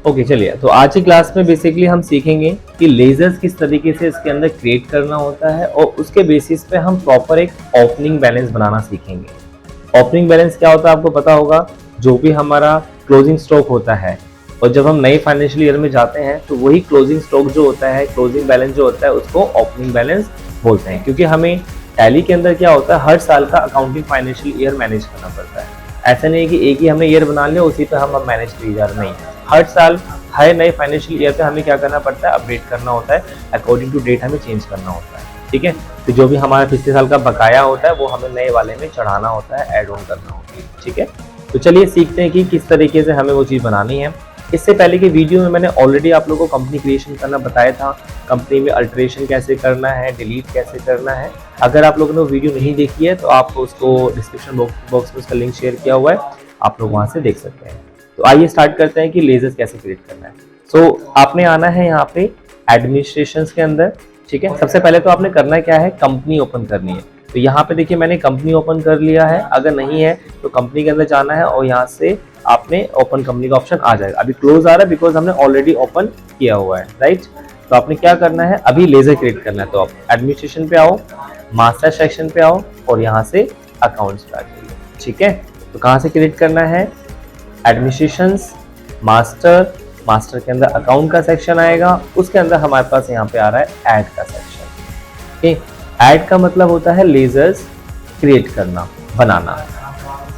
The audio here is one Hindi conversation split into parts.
ओके चलिए, तो आज की क्लास में बेसिकली हम सीखेंगे कि लेजर्स किस तरीके से इसके अंदर क्रिएट करना होता है और उसके बेसिस पे हम प्रॉपर एक ओपनिंग बैलेंस बनाना सीखेंगे। ओपनिंग बैलेंस क्या होता है आपको पता होगा, जो भी हमारा क्लोजिंग स्टॉक होता है, और जब हम नए फाइनेंशियल ईयर में जाते हैं तो वही क्लोजिंग स्टॉक जो होता है, क्लोजिंग बैलेंस जो होता है, उसको ओपनिंग बैलेंस बोलते हैं। क्योंकि हमें टैली के अंदर क्या होता है, हर साल का अकाउंटिंग फाइनेंशियल ईयर मैनेज करना पड़ता है। ऐसा नहीं है कि एक ही हमने ईयर बना लिया उसी पे हम मैनेज किए जा रहे, नहीं, हर साल हर नए फाइनेंशियल ईयर पे हमें क्या करना पड़ता है, अपडेट करना होता है, अकॉर्डिंग टू डेट हमें चेंज करना होता है। ठीक है, तो जो भी हमारा पिछले साल का बकाया होता है वो हमें नए वाले में चढ़ाना होता है, ऐड ऑन करना होता है। ठीक है, तो चलिए सीखते हैं कि किस तरीके से हमें वो चीज़ बनानी है। इससे पहले की वीडियो में मैंने ऑलरेडी आप लोगों को कंपनी क्रिएशन करना बताया था, कंपनी में अल्टरेशन कैसे करना है, डिलीट कैसे करना है। अगर आप लोगों ने वो वीडियो नहीं देखी है तो आप उसको डिस्क्रिप्शन बॉक्स में उसका लिंक शेयर किया हुआ है, आप लोग वहाँ से देख सकते हैं। तो आइए स्टार्ट करते हैं कि लेजर्स कैसे क्रिएट करना है। सो आपने आना है यहाँ पे एडमिनिस्ट्रेशन के अंदर। ठीक है, सबसे पहले तो आपने करना क्या है, कंपनी ओपन करनी है। तो यहाँ पे देखिए मैंने कंपनी ओपन कर लिया है, अगर नहीं है तो कंपनी के अंदर जाना है और यहाँ से आपने ओपन कंपनी का ऑप्शन आ जाएगा। अभी क्लोज आ रहा है बिकॉज हमने ऑलरेडी ओपन किया हुआ है, राइट। तो आपने क्या करना है, अभी लेजर क्रिएट करना है। तो आप एडमिनिस्ट्रेशन पे आओ, मास्टर सेक्शन पे आओ और यहाँ से अकाउंट्स पे आ जाइए। ठीक है, तो कहाँ से क्रिएट करना है, एडमिनिस्ट्रेशंस, मास्टर के अंदर अकाउंट का सेक्शन आएगा, उसके अंदर हमारे पास यहाँ पे आ रहा है ऐड का सेक्शन। ओके, ऐड का मतलब होता है लेजर्स क्रिएट करना, बनाना।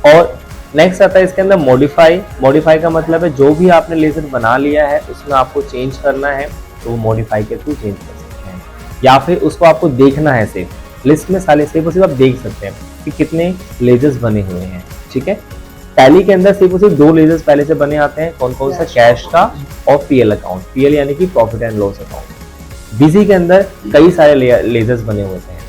और नेक्स्ट आता है इसके अंदर मॉडिफाई का मतलब है जो भी आपने लेजर बना लिया है उसमें आपको चेंज करना है तो वो मॉडिफाई के थ्रू चेंज कर सकते हैं, या फिर उसको आपको देखना है सिर्फ लिस्ट में साले सिर्फ और सिर्फ आप देख सकते हैं कि कितने लेजर्स बने हुए हैं। ठीक है, टैली के अंदर सिर्फ और सिर्फ 2 लेजर्स पहले से बने आते हैं, कौन कौन सा, कैश का और पीएल अकाउंट, पीएल यानी कि profit and loss account. Busy के अंदर कई सारे लेजर्स बने हुए हैं,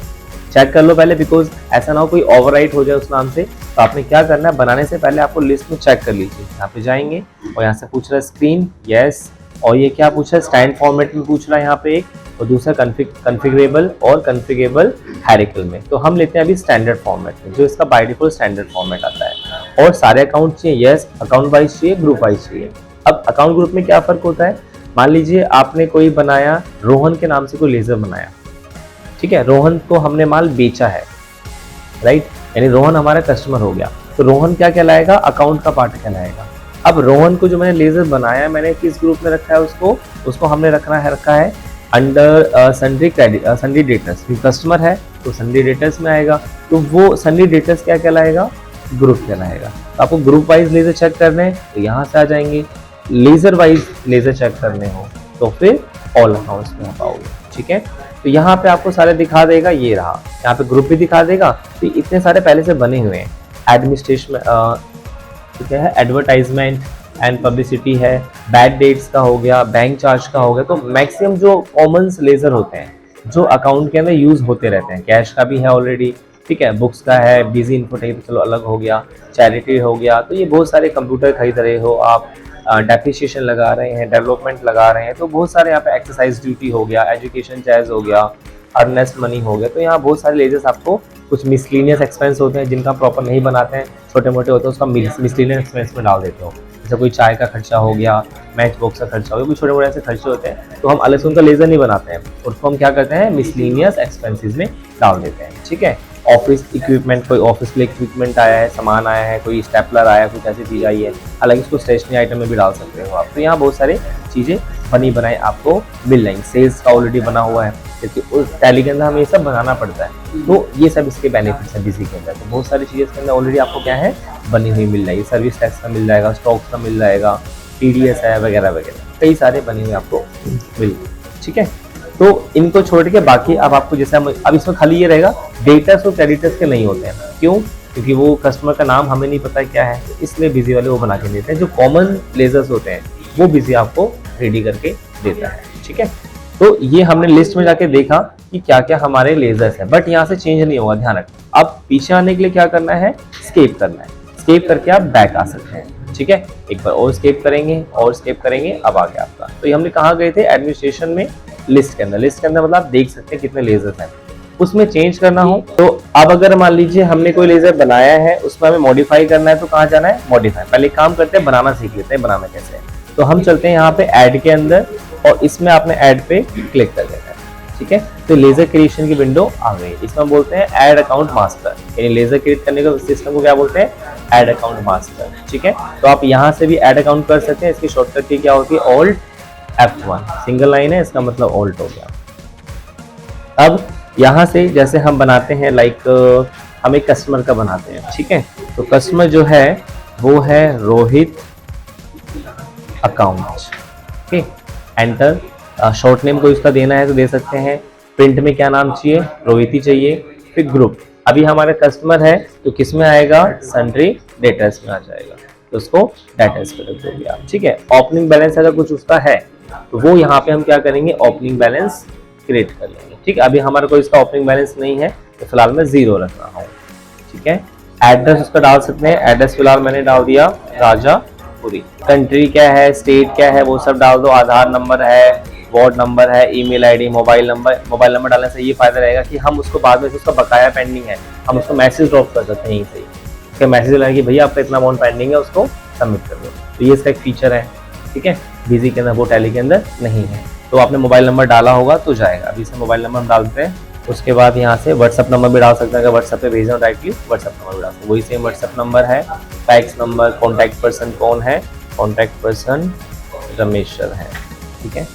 चेक कर लो पहले, बिकॉज ऐसा ना हो कोई ओवरराइट हो जाए उस नाम से। तो आपने क्या करना है, बनाने से पहले आपको लिस्ट में चेक कर लीजिए। यहाँ पे जाएंगे और यहाँ से पूछ रहा है स्क्रीन, यस, और ये क्या पूछ रहा है, स्टैंड फॉर्मेट में पूछ रहा है यहाँ पे एक, और दूसरा कन्फिगरेबल और कन्फिगरेबल हायरार्किकल में। तो हम लेते हैं अभी स्टैंडर्ड फॉर्मेट में, जो इसका बाय डिफॉल्ट स्टैंडर्ड फॉर्मेट आता है। और सारे अकाउंट चाहिए, यस, अकाउंट वाइज चाहिए, ग्रुप वाइज चाहिए। अब अकाउंट ग्रुप में क्या फर्क होता है, मान लीजिए आपने कोई बनाया, रोहन के नाम से कोई लेजर बनाया। ठीक है, रोहन को हमने माल बेचा है, राइट, यानी रोहन हमारा कस्टमर हो गया। तो रोहन क्या कहलाएगा, अकाउंट का पार्ट कहलाएगा। अब रोहन को जो मैंने लेजर बनाया, मैंने किस ग्रुप में रखा है, उसको हमने रखा है अंडर सन्ड्री डेटर्स। कस्टमर है तो सन्ड्री डेटर्स में आएगा, तो वो सन्ड्री डेटर्स क्या कहलाएगा, ग्रुप कहलाएगा। तो आपको ग्रुप वाइज लेजर चेक करने हैं तो यहाँ से आ जाएंगे, लेजर वाइज लेजर चेक करने हो तो फिर ऑल अकाउंट्स में आ पाओगे। ठीक है, तो यहाँ पे आपको सारे दिखा देगा, ये रहा, यहाँ पे ग्रुप भी दिखा देगा। तो इतने सारे पहले से बने हुए हैं। एडमिनिस्ट्रेशन तो क्या है, एडवर्टाइजमेंट एंड पब्लिसिटी है, बैड डेट्स का हो गया, बैंक चार्ज का हो गया। तो मैक्सिमम जो कॉमन लेजर होते हैं जो अकाउंट के अंदर यूज होते रहते हैं, कैश का भी है ऑलरेडी, ठीक है, बुक्स का है, बिजी इन्फोटेक तो चलो अलग हो गया, चैरिटी हो गया। तो ये बहुत सारे कंप्यूटर खरीद रहे हो आप, डेप्रिसिएशन लगा रहे हैं, डेवलपमेंट लगा रहे हैं, तो बहुत सारे यहाँ पे एक्सरसाइज ड्यूटी हो गया, एजुकेशन चार्ज हो गया, अर्नेस्ट मनी हो गया। तो यहाँ बहुत सारे लेजर्स आपको, कुछ मिसलीनियस एक्सपेंस होते हैं जिनका प्रॉपर नहीं बनाते हैं, छोटे मोटे होते हैं, उसका मिसलीनियस एक्सपेंस में डाल देते हो। जैसे कोई चाय का खर्चा हो गया, मैच बॉक्स का खर्चा हो गया, कोई छोटे मोटे ऐसे खर्चे होते हैं, तो हम अलग से उनका लेजर नहीं बनाते हैं, उसको हम क्या करते हैं, मिसलीनियस एक्सपेंसेस में डाल देते हैं। ठीक है, ऑफिस इक्विपमेंट, कोई ऑफिस के लिए इक्विपमेंट आया है, सामान आया है, कोई स्टेपलर आया है, कुछ ऐसी चीज़ आई है, हालांकि उसको स्टेशनरी आइटम में भी डाल सकते हो आप। तो यहाँ बहुत सारी चीज़ें बनी बनाई आपको मिल जाएंगी। सेल्स का ऑलरेडी बना हुआ है, क्योंकि उस टैली के अंदर हमें ये सब बनाना पड़ता है। तो ये सब इसके बेनिफिट्स हैं बिजी के अंदर। तो बहुत सारी चीज़ें इसके अंदर ऑलरेडी आपको क्या है, बनी हुई मिल जाएगी। सर्विस टैक्स का मिल जाएगा, स्टॉक्स का मिल जाएगा, TDS है वगैरह वगैरह, कई सारे बने हुए आपको मिल जाएंगे। ठीक है, तो इनको छोड़ के बाकी अब आपको जैसे अब इसमें खाली ये रहेगा, डेटर्स और क्रेडिटर्स के नहीं होते हैं। क्यों, क्योंकि वो कस्टमर का नाम हमें नहीं पता क्या है, तो इसलिए बिजी वाले वो बना के देते हैं। जो कॉमन लेजर्स होते हैं वो बिजी आपको रेडी करके देता है। ठीक है, तो ये हमने लिस्ट में जाके देखा कि क्या क्या हमारे लेजर्स हैं, बट यहाँ से चेंज नहीं होगा, ध्यान रखना। अब पीछे आने के लिए क्या करना है, स्केप करना है, स्केप करके आप बैक आ सकते हैं। ठीक है, एक बार और स्केप करेंगे और स्केप करेंगे, अब आ गया आपका। तो ये हमने कहाँ गए थे, एडमिनिस्ट्रेशन में, लिस्ट के अंदर। लिस्ट के अंदर मतलब आप देख सकते हैं कितने लेजर्स हैं, उसमें चेंज करना हो तो अब अगर मान लीजिए हमने कोई लेजर बनाया है, उसमें हमें मॉडिफाई करना है, तो कहाँ जाना है, मॉडिफाई। पहले काम करते हैं, बनाना सीख लेते हैं, बनाना कैसे है। तो हम चलते हैं यहाँ पे ऐड के अंदर और इसमें आपने ऐड पे क्लिक कर देना है, ठीक है। तो लेजर क्रिएशन की विंडो आ गई। इसमें हम बोलते हैं ऐड अकाउंट मास्टर, यानी लेजर क्रिएट करने का सिस्टम को क्या बोलते हैं, ऐड अकाउंट मास्टर, ठीक है। तो आप यहाँ से भी ऐड अकाउंट कर सकते हैं। इसकी शॉर्टकट की क्या होती है, ऑल्ट F1, सिंगल लाइन है इसका मतलब ऑल्ट हो गया। अब यहाँ से जैसे हम बनाते हैं हम एक कस्टमर का बनाते हैं, ठीक है। तो कस्टमर जो है वो है Rohit account, okay. Enter, short name को इसका देना है तो दे सकते हैं। प्रिंट में क्या नाम चाहिए, रोहित ही चाहिए। फिर ग्रुप, अभी हमारे कस्टमर है तो किस में आएगा, सन्ड्री डेटर्स में आ जाएगा, तो उसको डेटर्स पे रख दोगे आप, ठीक है। ओपनिंग बैलेंस अगर कुछ उसका है तो वो यहाँ पे हम क्या करेंगे, ओपनिंग बैलेंस क्रिएट कर लेंगे, ठीक है। अभी हमारा कोई इसका ओपनिंग बैलेंस नहीं है तो फिलहाल मैं 0 रख रहा हूँ, ठीक है। एड्रेस उसका डाल सकते हैं, एड्रेस फिलहाल मैंने डाल दिया राजापुरी। कंट्री क्या है, स्टेट क्या है, वो सब डाल दो। आधार नंबर है, वार्ड नंबर है, ईमेल आईडी, मोबाइल नंबर डालने से ये फायदा रहेगा कि हम उसको बाद में उसका बकाया पेंडिंग है हम उसको मैसेज ड्रॉप कर सकते हैं यहीं से, उसका मैसेज लाएगा कि भैया आपका इतना अमाउंट पेंडिंग है, उसको सबमिट कर दो। तो ये इसका एक फीचर है, ठीक है। बिजी के अंदर, वो टैली के अंदर नहीं है। तो आपने मोबाइल नंबर डाला होगा तो जाएगा। अभी से मोबाइल नंबर हम डालते हैं। उसके बाद यहाँ से व्हाट्सअप नंबर भी डाल सकते हैं, अगर व्हाट्सअप पे भेजना डायरेक्टली व्हाट्सअप नंबर भी डाल सकते हैं, वही सेम व्हाट्सअप नंबर है। टैक्स नंबर, कॉन्टैक्ट पर्सन कौन है, कॉन्टैक्ट पर्सन रमेश सर है, ठीक है।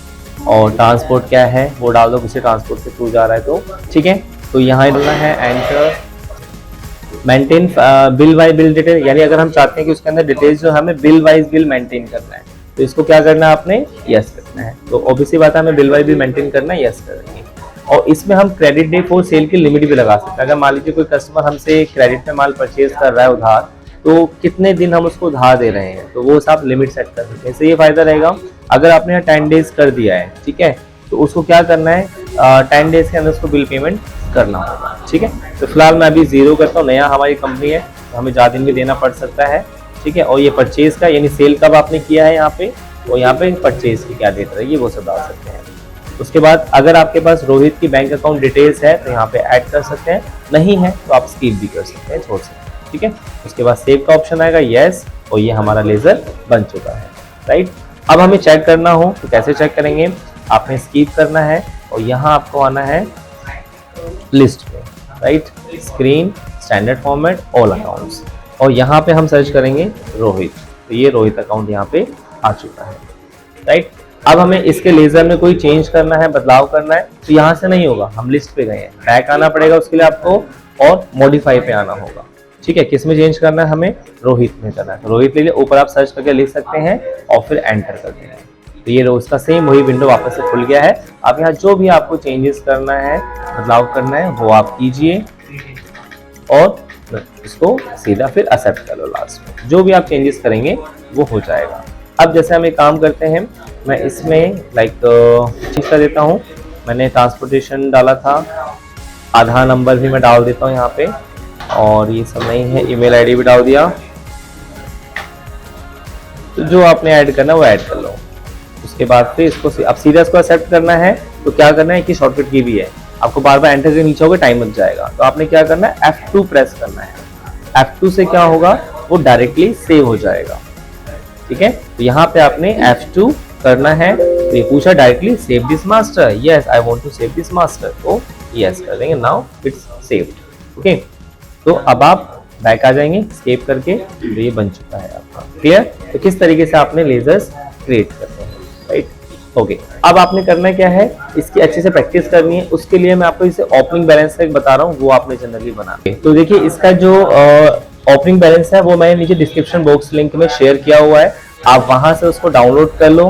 और ट्रांसपोर्ट क्या है वो डाल दो, किसी ट्रांसपोर्ट के थ्रू जा रहा है तो, ठीक है। तो यहाँ डालना है enter. Maintain bill bye bill detail, यानी अगर हम चाहते हैं कि उसके अंदर डिटेल्स जो हमें बिल वाइज बिल मेंटेन करना है तो इसको क्या करना है, आपने यस करना है। तो ऑब्वियसली बात है हमें बिल वाइज बिल मेंटेन करना है, यस करेंगे। और इसमें हम क्रेडिट डे फॉर सेल की लिमिट भी लगा सकते हैं। अगर मान लीजिए कोई कस्टमर हमसे क्रेडिट पे माल परचेज कर रहा है उधार, तो कितने दिन हम उसको उधार दे रहे हैं, तो वो आप लिमिट सेट कर सकते हैं। इससे ये फायदा रहेगा, अगर आपने यहाँ 10 डेज कर दिया है, ठीक है, तो उसको क्या करना है, 10 डेज के अंदर उसको बिल पेमेंट करना होगा, ठीक है। तो फिलहाल मैं अभी 0 करता हूँ, नया हमारी कंपनी है तो हमें ज़्यादा दिन भी देना पड़ सकता है, ठीक है। और ये परचेज का यानी सेल कब आपने किया है यहाँ पे, और यहाँ पे परचेज की क्या डेट रहेगी वो सब डाल सकते हैं। उसके बाद अगर आपके पास रोहित की बैंक अकाउंट डिटेल्स है तो यहाँ पे ऐड कर सकते हैं, नहीं है तो आप स्किप भी कर सकते हैं, छोड़ सकते हैं, ठीक है। उसके बाद सेव का ऑप्शन आएगा, यस, और ये हमारा लेजर बन चुका है, राइट। अब हमें चेक करना हो तो कैसे चेक करेंगे, आपने स्किप करना है और यहाँ आपको आना है लिस्ट पे, right, screen, standard format, all accounts, और यहाँ पे हम सर्च करेंगे रोहित, तो ये रोहित अकाउंट यहाँ पे आ चुका है, राइट। अब हमें इसके लेजर में कोई चेंज करना है, बदलाव करना है, तो यहाँ से नहीं होगा, हम लिस्ट पे गए हैं, बैक आना पड़ेगा उसके लिए आपको और मॉडिफाई पे आना होगा, ठीक है। किस में चेंज करना है, हमें रोहित में करना है, तो रोहित ले लिए, ऊपर आप सर्च करके लिख सकते हैं और फिर एंटर कर देना है। तो ये रोज का सेम वही विंडो वापस से खुल गया है। अब यहाँ जो भी आपको चेंजेस करना है, बदलाव करना है, वो आप कीजिए और इसको सीधा फिर एक्सेप्ट कर लो। लास्ट में जो भी आप चेंजेस करेंगे वो हो जाएगा। अब जैसे हम एक काम करते हैं, मैं इसमें चेंज कर देता हूँ। मैंने ट्रांसपोर्टेशन डाला था, आधार नंबर भी मैं डाल देता हूँ यहाँ पे, और ये सब नहीं है, ईमेल आईडी भी डाल दिया। तो जो आपने ऐड करना है वो ऐड कर लो। उसके बाद फिर इसको अब सीधा इसको एक्सेप्ट करना है, तो क्या करना है कि शॉर्टकट की भी है, आपको बार बार एंटर के नीचे होगा, टाइम लग जाएगा। तो आपने क्या करना है, F2 प्रेस करना है। F2 से क्या होगा, वो डायरेक्टली सेव हो जाएगा, ठीक है। तो यहाँ पे आपने F2 करना है, तो ये पूछा directly save this master, yes I want to save this master, तो यस कर देंगे, नाउ इट्स सेव्ड, ओके। तो अब आप बैक आ जाएंगे स्केप करके, तो ये बन चुका है आपका, क्लियर। तो किस तरीके से आपने लेजर्स क्रिएट करते हैं, राइट, ओके। अब आपने करना क्या है, इसकी अच्छे से प्रैक्टिस करनी है। उसके लिए मैं आपको इसे ओपनिंग बैलेंस का एक बता रहा हूँ, वो आपने जनरली बना। तो देखिए इसका जो ओपनिंग बैलेंस है वो मैंने नीचे डिस्क्रिप्शन बॉक्स लिंक में शेयर किया हुआ है, आप वहां से उसको डाउनलोड कर लो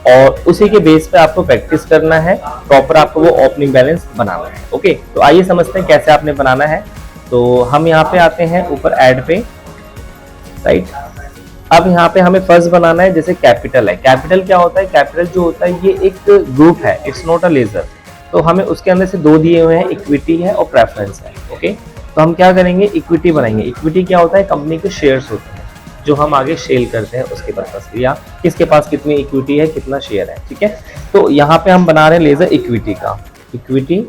और उसी के बेस पे आपको प्रैक्टिस करना है, प्रॉपर आपको वो ओपनिंग बैलेंस बनाना है, ओके। तो आइए समझते हैं कैसे आपने बनाना है। तो हम यहाँ पे आते हैं ऊपर ऐड पे, राइट। अब यहाँ पे हमें फर्स्ट बनाना है, जैसे कैपिटल है। कैपिटल क्या होता है, कैपिटल जो होता है ये एक ग्रुप है, इट्स नॉट अ लेजर। तो हमें उसके अंदर से 2 दिए हुए हैं, इक्विटी है और प्रेफरेंस है, ओके। तो हम क्या करेंगे, इक्विटी बनाएंगे। इक्विटी क्या होता है, कंपनी के शेयर्स होते हैं जो हम आगे सेल करते हैं उसके पर्पस से, या किसके पास कितनी इक्विटी है, कितना शेयर है, ठीक है। तो यहाँ पे हम बना रहे हैं लेजर इक्विटी का, इक्विटी,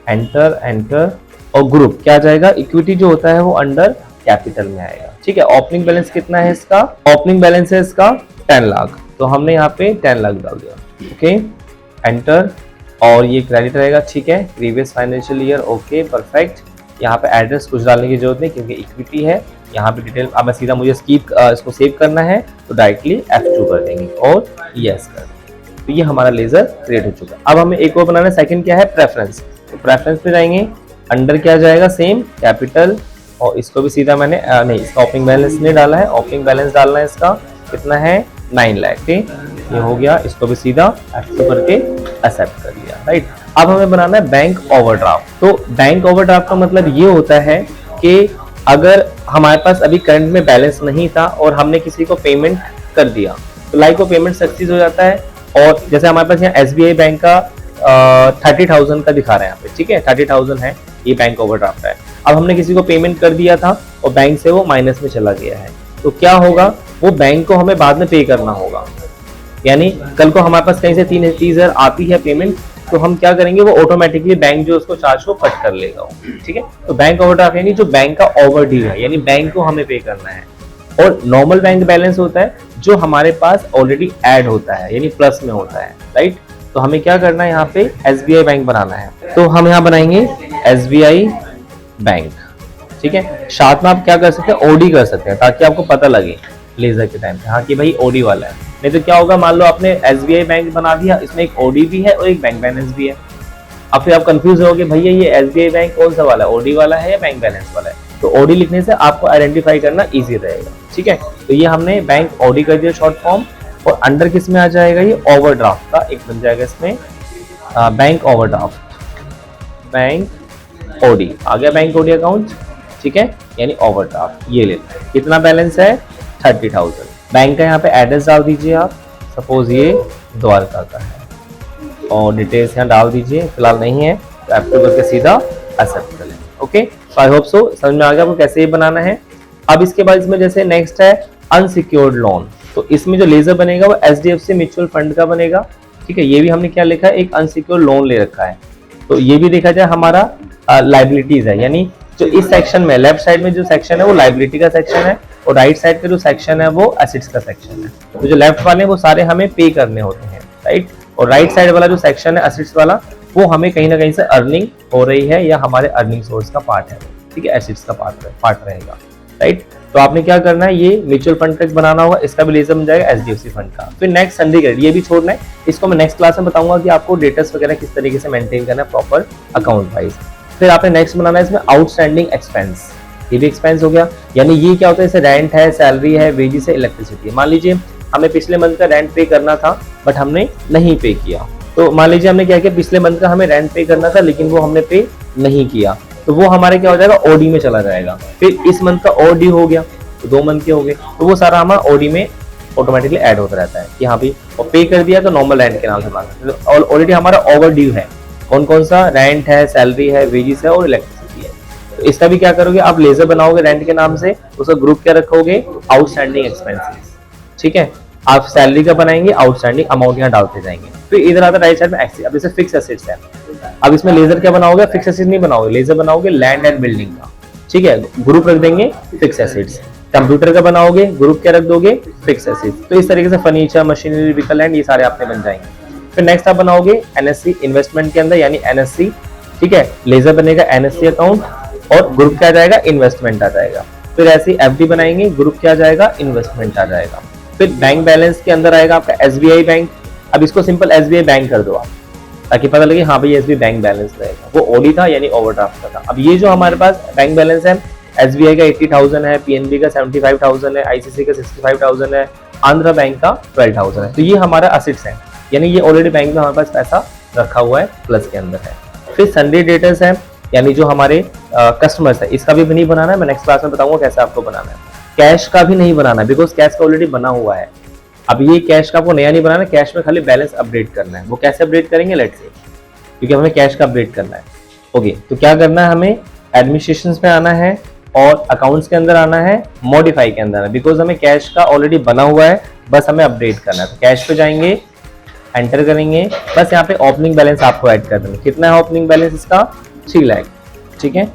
एंटर एंटर, और ग्रुप क्या जाएगा, इक्विटी जो होता है वो अंडर कैपिटल में आएगा, ठीक है। ओपनिंग बैलेंस कितना है इसका, ओपनिंग बैलेंस है इसका 10 लाख, तो हमने यहाँ पे 10 लाख डाल दिया, ओके एंटर। और ये क्रेडिट रहेगा, ठीक है, previous financial year, okay perfect. यहाँ पे एड्रेस कुछ डालने की जरूरत नहीं क्योंकि इक्विटी है। यहाँ पे डिटेल अब मैं सीधा मुझे इसको सेव करना है तो डायरेक्टली F2 कर देंगे और यस कर देंगे। तो ये हमारा लेजर क्रिएट हो चुका है। अब हमें एक और बनाना है, सेकंड क्या है, प्रेफरेंस। तो प्रेफरेंस पे जाएंगे, अंडर क्या जाएगा, सेम कैपिटल, और इसको भी सीधा मैंने नहीं, इसका ओपनिंग बैलेंस नहीं डाला है, ओपनिंग बैलेंस डालना है। इसका कितना है, 9 लाख, ये हो गया। इसको भी सीधा F2 करके एक्सेप्ट कर लिया, राइट। अब हमें बनाना है बैंक ओवरड्राफ्ट। तो बैंक ओवरड्राफ्ट का मतलब ये होता है कि अगर हमारे पास अभी करंट में बैलेंस नहीं था और हमने किसी को पेमेंट कर दिया तो लाइक वो पेमेंट सक्सेस हो जाता है। और जैसे हमारे पास यहाँ SBI बैंक का 30,000 का दिखा रहा है यहाँ पे, ठीक है, 30,000 है, ये बैंक ओवरड्राफ्ट है। अब हमने किसी को पेमेंट कर दिया था और बैंक से वो माइनस में चला गया है, तो क्या होगा, वो बैंक को हमें बाद में पे करना होगा। यानी कल को हमारे पास कहीं से 30,000 आती है पेमेंट, तो हम क्या करेंगे, वो ऑटोमेटिकली बैंक जो उसको चार्ज को कट कर लेगा, ठीक है। तो बैंक ओवरड्राफ्ट यानी जो बैंक का ओवरड्यू है, यानी बैंक को हमें पे करना है। और नॉर्मल बैंक बैलेंस होता है जो हमारे पास ऑलरेडी ऐड होता है, यानी प्लस में होता है, राइट। तो हमें क्या करना है, यहाँ पे SBI बैंक बनाना है, तो हम यहाँ बनाएंगे SBI बैंक, ठीक है। साथ में आप क्या कर सकते हैं, OD कर सकते हैं, ताकि आपको पता लगे लेजर के टाइम पे, हाँ कि भाई OD वाला है। नहीं तो क्या होगा, मान लो आपने SBI बैंक बना दिया, इसमें एक OD भी है और एक बैंक बैलेंस भी है। अब फिर आप कंफ्यूज होगे, भैया ये SBI बैंक कौन सा वाला है, OD वाला है या बैंक बैलेंस वाला है। तो OD लिखने से आपको आइडेंटिफाई करना इजी रहेगा, ठीक है। तो ये हमने बैंक OD कर दिया शॉर्ट फॉर्म। और अंडर किस में आ जाएगा, ये ओवरड्राफ्ट का एक बन जाएगा इसमें, बैंक ओवरड्राफ्ट, बैंक OD आ गया, बैंक OD अकाउंट, ठीक है, यानी ओवरड्राफ्ट। ये लेना है, कितना बैलेंस है, 30,000। बैंक का यहाँ पे एड्रेस डाल दीजिए आप, सपोज ये द्वारका का है, और डिटेल्स यहाँ डाल दीजिए, फिलहाल नहीं है तो F2 करके सीधा एक्सेप्ट कर लें, ओके। आई होप सो समझ में आ गया आपको कैसे ये बनाना है। अब इसके बाद इसमें जैसे नेक्स्ट है अनसिक्योर्ड लोन, तो इसमें जो लेजर बनेगा वो HDFC म्यूचुअल फंड का बनेगा, ठीक है। ये भी हमने क्या लिखा है, एक अनसिक्योर्ड लोन ले रखा है। तो ये भी देखा जाए हमारा लाइबिलिटीज है, यानी जो इस सेक्शन में लेफ्ट साइड में जो सेक्शन है वो लाइबिलिटी का सेक्शन है, और राइट साइड का जो सेक्शन है वो एसेट्स का सेक्शन है। तो जो लेफ्ट वाले वो सारे हमें पे करने होते हैं, राइट। और राइट साइड वाला जो सेक्शन है एसेट्स वाला, वो हमें कहीं ना कहीं से अर्निंग हो रही है या हमारे अर्निंग सोर्स का पार्ट है, ठीक है, एसेट्स का पार्ट रहेगा, राइट। तो आपने क्या करना है, ये म्यूचुअल फंड का बनाना होगा, इसका भी लेजर बन जाएगा HDFC फंड का। फिर नेक्स्ट सिंडिकेट, ये भी छोड़ना है, इसको मैं नेक्स्ट क्लास में बताऊंगा कि आपको डेटास वगैरह किस तरीके से मेंटेन करना है प्रॉपर अकाउंट वाइज। फिर आपने नेक्स्ट बनाना है इसमें आउटस्टैंडिंग एक्सपेंस, ये भी एक्सपेंस हो गया। यानी ये क्या होता है, जैसे रेंट है, सैलरी है, वेजेस है, इलेक्ट्रिसिटी है। मान लीजिए हमें पिछले मंथ का रेंट पे करना था बट हमने नहीं पे किया, तो मान लीजिए हमने क्या किया, पिछले मंथ का हमें रेंट पे करना था लेकिन वो हमने पे नहीं किया, तो वो हमारे क्या हो जाएगा, OD में चला जाएगा। फिर इस मंथ का और ड्यू हो गया, तो 2 मंथ के हो गए, तो वो सारा हमारा OD में ऑटोमेटिकली ऐड होता रहता है कि हाँ भाई, और पे कर दिया तो नॉर्मल रेंट के नाम से मांगा, और ऑलरेडी हमारा ओवर ड्यू है, कौन कौन सा, रेंट है, सैलरी है, वेजेस है और इलेक्ट्रिसिटी है। तो इसका भी क्या करोगे, आप लेजर बनाओगे रेंट के नाम से, उसका ग्रुप क्या रखोगे, आउटस्टैंडिंग एक्सपेंसेस, ठीक है। आप सैलरी का बनाएंगे, आउटस्टैंडिंग अमाउंट यहाँ डालते जाएंगे। फिर इधर आता राइट साइड में एक्सेस, अब इसे फिक्स एसेट्स है। अब इसमें लेजर क्या बनाओगे, फिक्स एसेट नहीं बनाओगे, लेजर बनाओगे लैंड एंड बिल्डिंग का, ठीक है, ग्रुप रख देंगे फिक्स एसेट्स। कंप्यूटर का बनाओगे, ग्रुप क्या रख दोगे, फिक्स एसेट्स। तो इस तरीके से फर्नीचर, मशीनरी, व्हीकल लैंड, ये सारे आपने बन जाएंगे। फिर नेक्स्ट आप बनाओगे NSC इन्वेस्टमेंट के अंदर, यानी NSC, ठीक है, लेजर बनेगा NSC अकाउंट, और ग्रुप क्या आ जाएगा, इन्वेस्टमेंट आ जाएगा। फिर ऐसी FD बनाएंगे, ग्रुप क्या आ जाएगा, इन्वेस्टमेंट आ जाएगा। फिर बैंक बैलेंस के अंदर आएगा आपका SBI बैंक। अब इसको सिंपल SBI बैंक कर दो आप, ताकि पता लगे हाँ भाई SBI बैंक बैलेंस रहेगा, वो OD था यानी ओवरड्राफ्ट का था। अब ये जो हमारे पास बैंक बैलेंस है, SBI का 80,000 है, PNB का 75,000 है, ICICI का 65,000 है, आंध्रा बैंक का 12,000 है। तो ये हमारा असेट्स है, यानी ये ऑलरेडी बैंक में हमारे पास पैसा रखा हुआ है, प्लस के अंदर है। फिर सन्डे डेटर्स है, यानी जो हमारे कस्टमर्स है, इसका भी नहीं बनाना है, मैं नेक्स्ट क्लास में बताऊंगा कैसे आपको बनाना है। कैश का भी नहीं बनाना है, बिकॉज कैश का ऑलरेडी बना हुआ है। अब ये कैश का आपको नया नहीं बनाना, कैश में खाली बैलेंस अपडेट करना है। वो कैसे अपडेट करेंगे, लेट्स से, क्योंकि हमें कैश का अपडेट करना है। ओके, तो क्या करना है, हमें एडमिनिस्ट्रेशन में आना है और अकाउंट्स के अंदर आना है, मॉडिफाई के अंदर है, बिकॉज हमें कैश का ऑलरेडी बना हुआ है, बस हमें अपडेट करना है। तो कैश पे जाएंगे, एंटर करेंगे, बस यहाँ पे ओपनिंग बैलेंस आपको ऐड कर देंगे। कितना है ओपनिंग बैलेंस इसका, 3 लाख, ठीक है,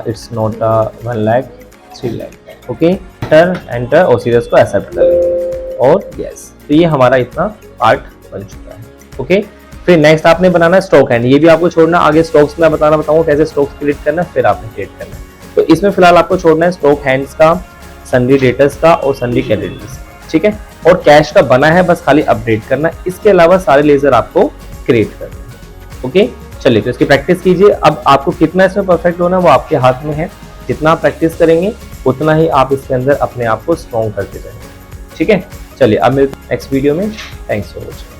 it's not 1 lakh, 3 lakh. Okay, enter और सीधा इसको एक्सेप्ट कर लेंगे और यस, तो ये हमारा इतना पार्ट बन चुका है। ओके, फिर नेक्स्ट आपने बनाना है स्टॉक हैंड। ये भी आपको छोड़ना, आगे स्टॉक्स में बताऊंगा कैसे स्टॉक्स क्रिएट करना है, फिर आपने क्रिएट करना है। तो इसमें फिलहाल आपको छोड़ना है स्टॉक हैंड्स का, सन्डी डेटर्स का और सन्डी क्रेडिटर्स, ठीक है। और कैश का बना है, बस खाली अपडेट करना है। इसके अलावा सारे लेजर आपको क्रिएट करना है। ओके, चलिए तो इसकी प्रैक्टिस कीजिए। अब आपको कितना इसमें परफेक्ट होना है वो आपके हाथ में है। जितना आप प्रैक्टिस करेंगे उतना ही आप इसके अंदर अपने आप को स्ट्रॉन्ग करते जाएंगे, ठीक है। चलिए अब मिलते हैं नेक्स्ट वीडियो में। Thanks for watching.